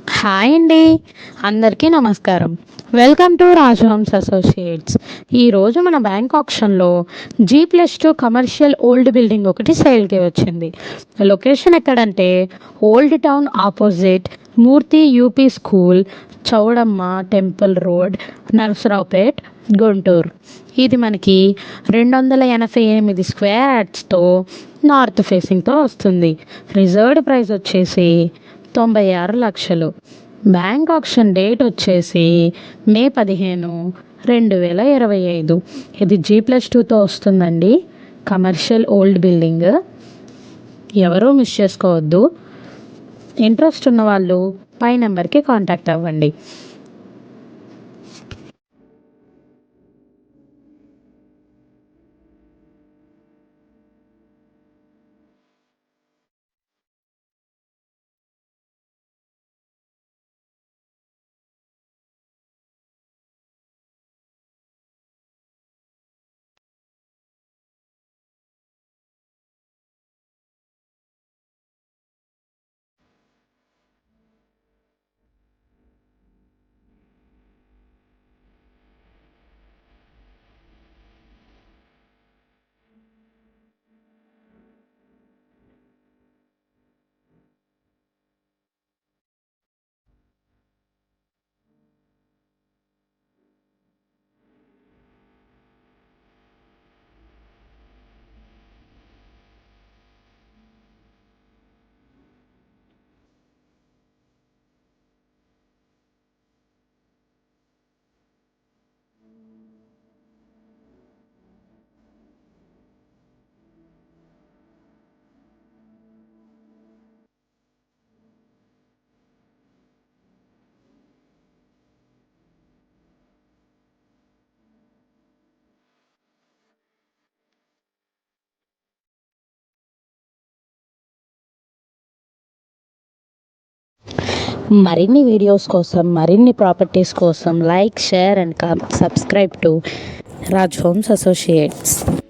Hi అండి, అందరికీ నమస్కారం. Welcome to Rajahans Associates. ఈరోజు మన బ్యాంక్ ఆప్షన్లో G+2 కమర్షియల్ ఓల్డ్ బిల్డింగ్ ఒకటి సేల్కి వచ్చింది. లొకేషన్ ఎక్కడంటే old town opposite Murthy UP school, Chowdamma temple road, Narasaraopet, Guntur. ఇది మనకి 288 స్క్వేర్ యార్డ్స్తో నార్త్ ఫేసింగ్తో వస్తుంది. రిజర్వ్డ్ ప్రైస్ వచ్చేసి 96 లక్షలు. బ్యాంక్ ఆప్షన్ డేట్ వచ్చేసి మే 15, 2025. ఇది G+2తో వస్తుందండి. కమర్షియల్ ఓల్డ్ బిల్డింగ్, ఎవరూ మిస్ చేసుకోవద్దు. ఇంట్రెస్ట్ ఉన్న వాళ్ళు పై నెంబర్కి కాంటాక్ట్ అవ్వండి. మరిన్ని వీడియోస్ కోసం, మరిన్ని ప్రాపర్టీస్ కోసం like, share and subscribe to Raj homes associates.